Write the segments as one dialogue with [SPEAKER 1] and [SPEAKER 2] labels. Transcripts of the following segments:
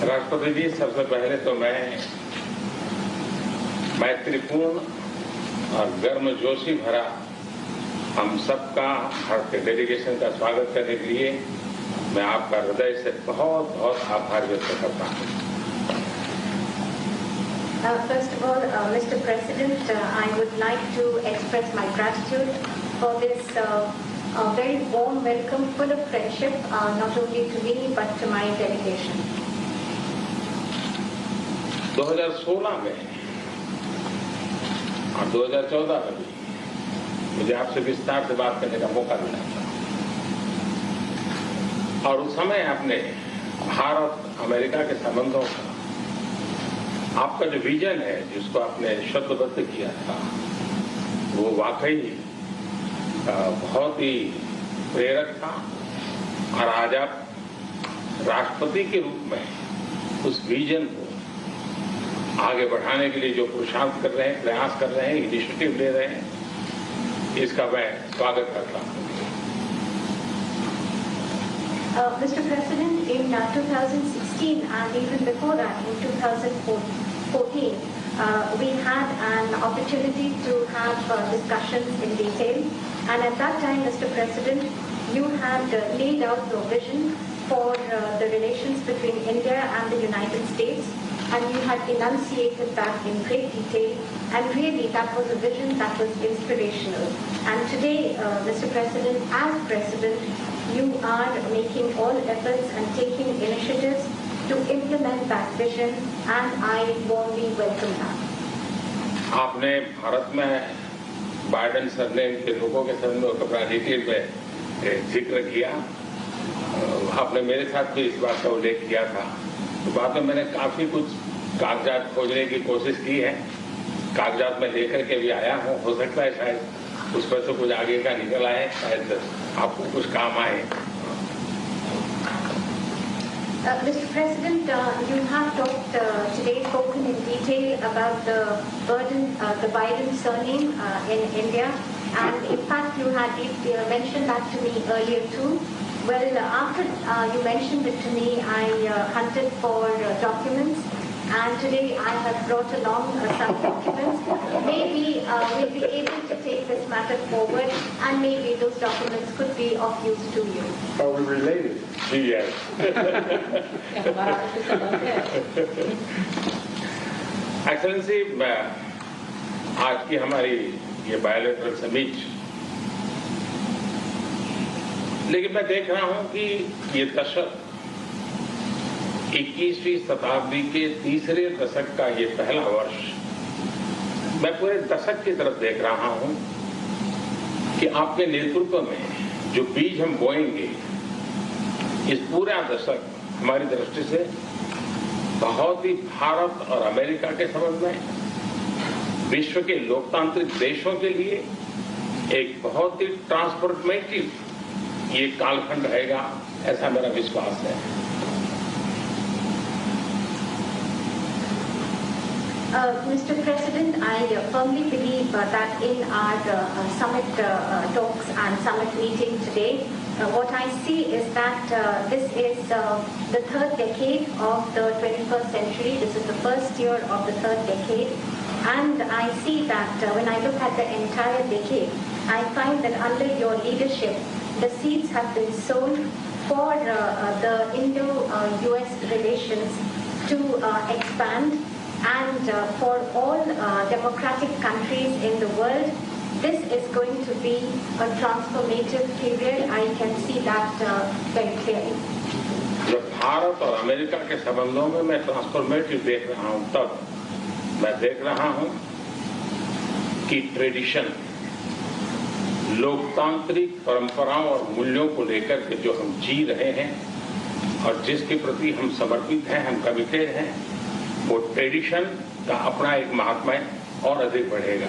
[SPEAKER 1] राष्ट्रपति जी, सबसे पहले तो मैं मैत्रीपूर्ण और गर्मजोशी भरा हम सबका भारतीय डेलीगेशन का स्वागत करने के लिए मैं आपका हृदय से बहुत बहुत आभार व्यक्त करता हूँ।
[SPEAKER 2] First of all, Mr. President, I would like to express my gratitude for this very warm welcome, full of friendship, not only to me but to my delegation.
[SPEAKER 1] 2016 में और 2014 में भी मुझे आपसे विस्तार से बात करने का मौका मिला था और उस समय आपने भारत अमेरिका के संबंधों का आपका जो विजन है जिसको आपने शब्दबद्ध किया था वो वाकई बहुत ही प्रेरक था और आज आप राष्ट्रपति के रूप में उस विजन को आगे बढ़ाने के लिए जो पुरुषार्थ कर रहे हैं, प्रयास कर रहे हैं, इनिशिएटिव ले रहे हैं, इसका मैं स्वागत करता हूँ।
[SPEAKER 2] Mr. President, in 2016 and even before that, in 2014, we had an opportunity to have discussions in detail. And at that time, Mr. President, you had laid out your vision for the relations between India and the United States. And you had enunciated that in great detail. And really, that was a vision that was inspirational. And today, Mr. President, as President, you are making all efforts and taking initiatives to implement that vision, and I warmly welcome that.
[SPEAKER 1] आपने भारत में Biden surname के लोगों के संबंध में बड़ा detail में जिक्र किया। आपने मेरे साथ भी इस बात का उल्लेख किया था। तो बाद में मैंने काफी कुछ कागजात खोजने की कोशिश की है। कागजात में लेकर के भी आया हूँ। हो सकता है शायद उस पर से कुछ आगे का निकल आए, शायद आपको कुछ काम आए।
[SPEAKER 2] Mr. President, you have talked today, spoken in detail about the Biden surname in India, and in fact you had mentioned that to me earlier too. Well, after you mentioned it to me, I hunted for documents, and today I have brought along some documents. Maybe we'll be able to take this matter forward, and maybe those documents could be of use to you.
[SPEAKER 1] Are we related? Yes. Excellency, आज की हमारी ये bilateral summit, लेकिन मैं देख रहा हूं कि ये दशक 21वीं शताब्दी के तीसरे दशक का ये पहला वर्ष, मैं पूरे दशक की तरफ देख रहा हूं कि आपके नेतृत्व में जो बीज हम बोएंगे, इस पूरा दशक हमारी दृष्टि से बहुत ही भारत और अमेरिका के संबंध में, विश्व के लोकतांत्रिक देशों के लिए एक बहुत ही ट्रांसफॉर्मेटिव ये कालखंड रहेगा, ऐसा मेरा विश्वास है।
[SPEAKER 2] Mr. President, I firmly believe that in our summit talks and summit meeting today, what I see is that this is the third decade of the 21st century. This is the first year of the third decade. And I see that when I look at the entire decade, I find that under your leadership, the seeds have been sown for the Indo-US relations to expand. And for all democratic countries in the world, this is going to be a transformative period. I can see that very clearly.
[SPEAKER 1] जब भारत और America के संबंधों में मैं transformative देख रहा हूं, तब मैं देख रहा हूं कि ट्रेडिशन, लोकतांत्रिक परंपराओं और मूल्यों को लेकर के जो हम जी रहे हैं और जिसके प्रति हम समर्पित हैं, हम कमिटेड हैं, वो ट्रेडिशन का अपना एक महात्म्य और अधिक बढ़ेगा।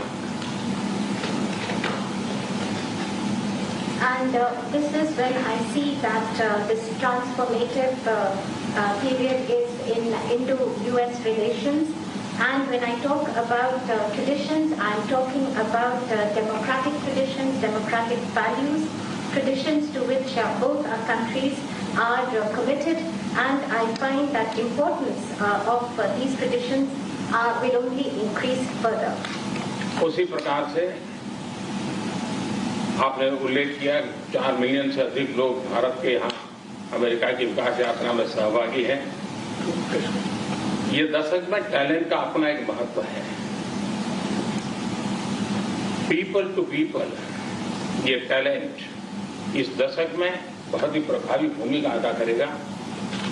[SPEAKER 2] And this is when I see that this transformative period is in Indo-US relations. And when I talk about traditions, I'm talking about democratic traditions, democratic values, traditions to which both our countries are committed and I find that importance of these traditions will only increase further.
[SPEAKER 1] उसी प्रकार से आपने उल्लेख किया 4 million से अधिक लोग भारत के यहाँ अमेरिका की विकास यात्रा में सहभागी हैं। ये दशक में टैलेंट का अपना एक महत्व है। पीपल टू पीपल ये टैलेंट इस दशक में बहुत ही प्रभावी भूमिका अदा करेगा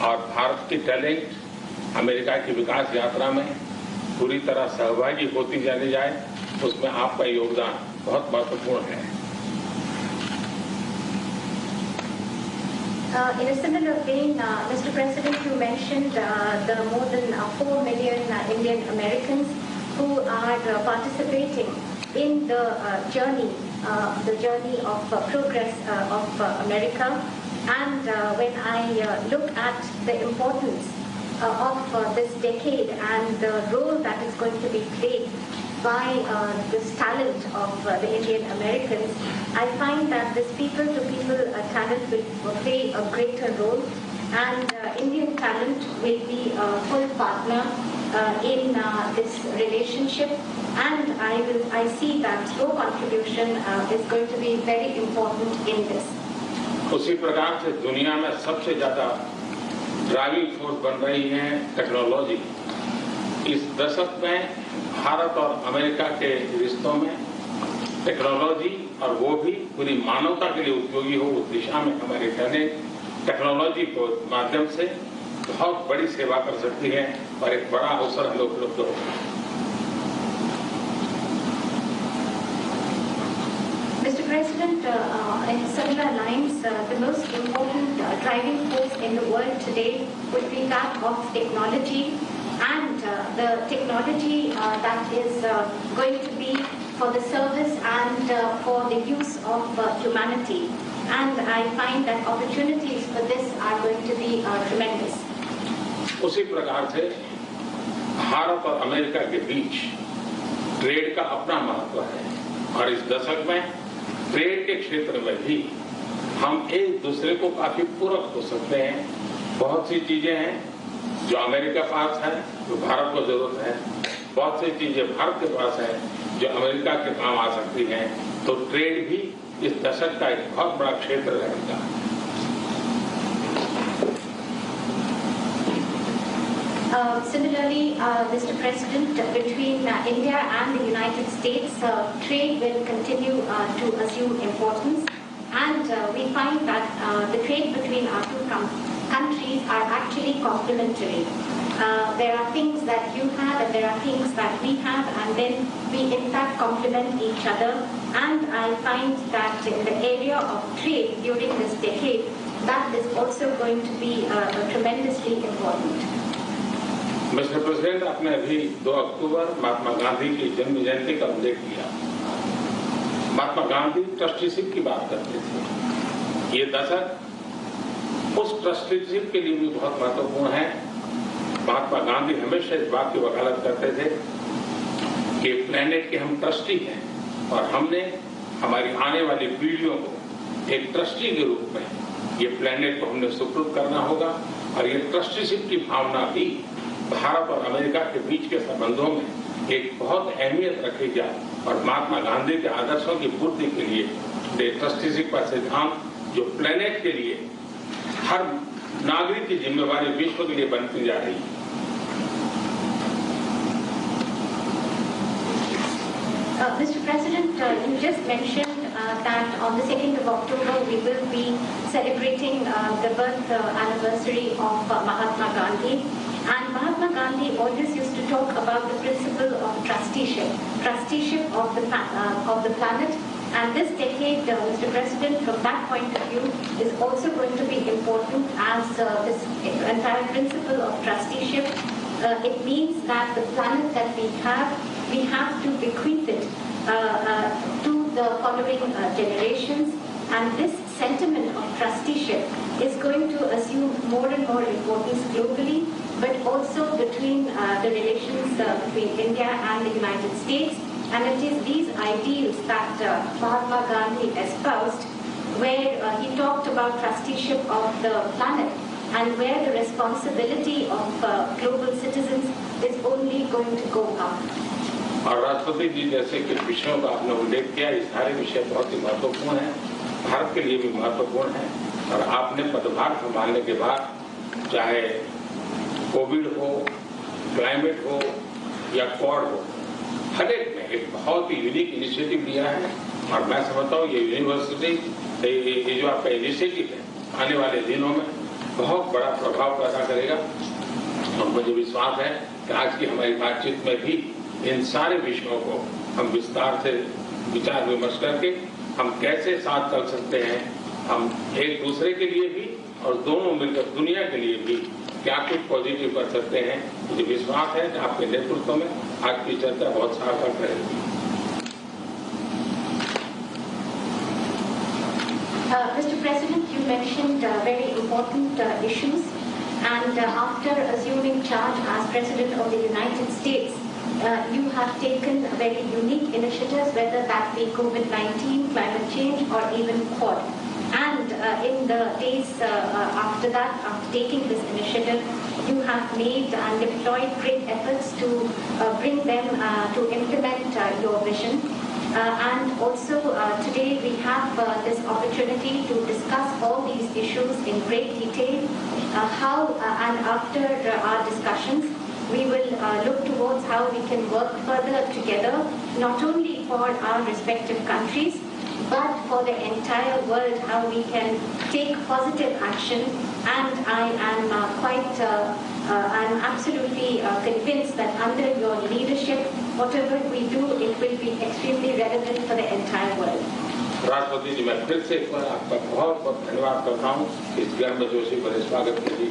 [SPEAKER 1] और भारत की टैलेंट अमेरिका की विकास यात्रा में पूरी तरह सहभागी होती चली जाए, उसमें आपका योगदान बहुत महत्वपूर्ण है।
[SPEAKER 2] In a similar vein, Mr. President, you mentioned the more than 4 million Indian Americans who are participating in the journey of progress of America. And when I look at the importance of this decade and the role that is going to be played by this talent of the Indian Americans, I find that this people-to-people talent will play a greater role, and Indian talent will be a full partner in this relationship, and I see that your contribution is going to be very important in this.
[SPEAKER 1] उसी प्रकार से दुनिया में सबसे ज्यादा driving force बन रही है टेक्नोलॉजी। इस दशक में भारत और अमेरिका के रिश्तों में टेक्नोलॉजी और वो भी पूरी मानवता के लिए उपयोगी हो, उस दिशा में अमेरिका ने टेक्नोलॉजी को माध्यम से बहुत बड़ी सेवा कर सकती है और एक बड़ा अवसर हमें उपलब्ध होगा।
[SPEAKER 2] Mr. President, in similar lines, the most important driving force in the world today would be that of technology, and the technology that is going to be for the service and for the use of humanity. And I find that opportunities for this are going to be tremendous.
[SPEAKER 1] उसी प्रकार से भारत और America के बीच trade का अपना महत्व है और इस दशक में ट्रेड के क्षेत्र में भी हम एक दूसरे को काफी पूरक हो सकते हैं। बहुत सी चीजें हैं जो अमेरिका पास है जो भारत को जरूरत है, बहुत सी चीजें भारत के पास है जो अमेरिका के काम आ सकती हैं, तो ट्रेड भी इस दशक का एक बहुत बड़ा क्षेत्र रहेगा।
[SPEAKER 2] Similarly, Mr. President, between India and the United States, trade will continue to assume importance, and we find that the trade between our two countries are actually complementary. There are things that you have and there are things that we have, and then we in fact complement each other, and I find that in the area of trade during this decade, that is also going to be tremendously important.
[SPEAKER 1] Mister president, आपने अभी 2 अक्टूबर महात्मा गांधी की जन्म जयंती का उल्लेख किया। Mahatma Gandhi trusteeship की बात करते थे। ये दशक उस ट्रस्टीशिप के लिए भी बहुत महत्वपूर्ण है। महात्मा गांधी हमेशा इस बात की वकालत करते थे कि प्लेनेट के हम ट्रस्टी हैं और हमने हमारी आने वाली पीढ़ियों को एक ट्रस्टी के रूप में ये प्लेनेट को हमने सुपुर्द करना होगा, और ये ट्रस्टीशिप की भावना भी भारत और अमेरिका के बीच के संबंधों में एक बहुत अहमियत रखेगा, और महात्मा गांधी के आदर्शों की पूर्ति के लिए ट्रस्टीशिप का सिद्धांत जो प्लेनेट के लिए हर नागरिक की जिम्मेवारी विश्व के लिए बनती जा रही है।
[SPEAKER 2] Mr. President, you just mentioned that on the 2nd of October we will be celebrating the birth anniversary of Mahatma Gandhi. And Mahatma Gandhi always used to talk about the principle of trusteeship of the planet. And this decade, Mr. President, from that point of view, is also going to be important as this entire principle of trusteeship. It means that the planet that we have to bequeath it to the following generations. And this sentiment of trusteeship is going to assume more and more importance globally, but also between the relations between India and the United States. And it is these ideals that Mahatma Gandhi espoused, where he talked about trusteeship of the planet and where the responsibility of global citizens is only going to go up.
[SPEAKER 1] और राष्ट्रपति जी जैसे कि विषयों का आपने उल्लेख किया, ये सारे विषय बहुत ही महत्वपूर्ण हैं, भारत के लिए भी महत्वपूर्ण है। और आपने पदभार संभालने के बाद चाहे कोविड हो, क्लाइमेट हो या क्वाड हो, हर एक में एक बहुत ही यूनिक इनिशिएटिव लिया है। और मैं समझता हूँ ये यूनिवर्सिटी, ये जो आपका इनिशिएटिव है आने वाले दिनों में बहुत बड़ा प्रभाव पैदा करेगा। और मुझे विश्वास है कि आज की हमारी बातचीत में भी इन सारे विषयों को हम विस्तार से विचार विमर्श करके हम कैसे साथ चल सकते हैं, हम एक दूसरे के लिए भी और दोनों मिलकर दुनिया के लिए भी क्या कुछ पॉजिटिव कर सकते हैं। मुझे विश्वास है कि आपके नेतृत्व में आज की चर्चा बहुत सार्थक रहेगी।
[SPEAKER 2] Mr. President, you mentioned very important issues, and after assuming charge as President of the United States, you have taken very unique initiatives, whether that be COVID-19, climate change, or even Quad. And in the days after that, after taking this initiative, you have made and deployed great efforts to bring them to implement your vision. And also today we have this opportunity to discuss all these issues in great detail. And after our discussions, we will look towards how we can work further together, not only for our respective countries, but for the entire world, how we can take positive action. And I am I'm absolutely convinced that under your leadership, whatever we do, it will be extremely relevant for the entire world.
[SPEAKER 1] राष्ट्रपति जी, मैं फिर से एक बार आपका बहुत बहुत धन्यवाद करता हूँ इस गर्मजोशी भरे स्वागत के लिए।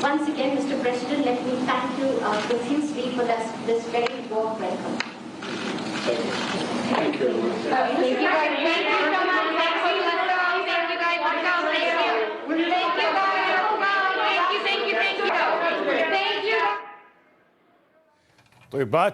[SPEAKER 2] Once again, Mr. President, let me thank you profusely for this very warm welcome.
[SPEAKER 1] Thank you.
[SPEAKER 3] Thank you.
[SPEAKER 4] Thank you guys. Thank you so much. Thank you guys. Thank you guys. Thank you. Thank you. Thank you. Thank you.
[SPEAKER 3] तो ये बात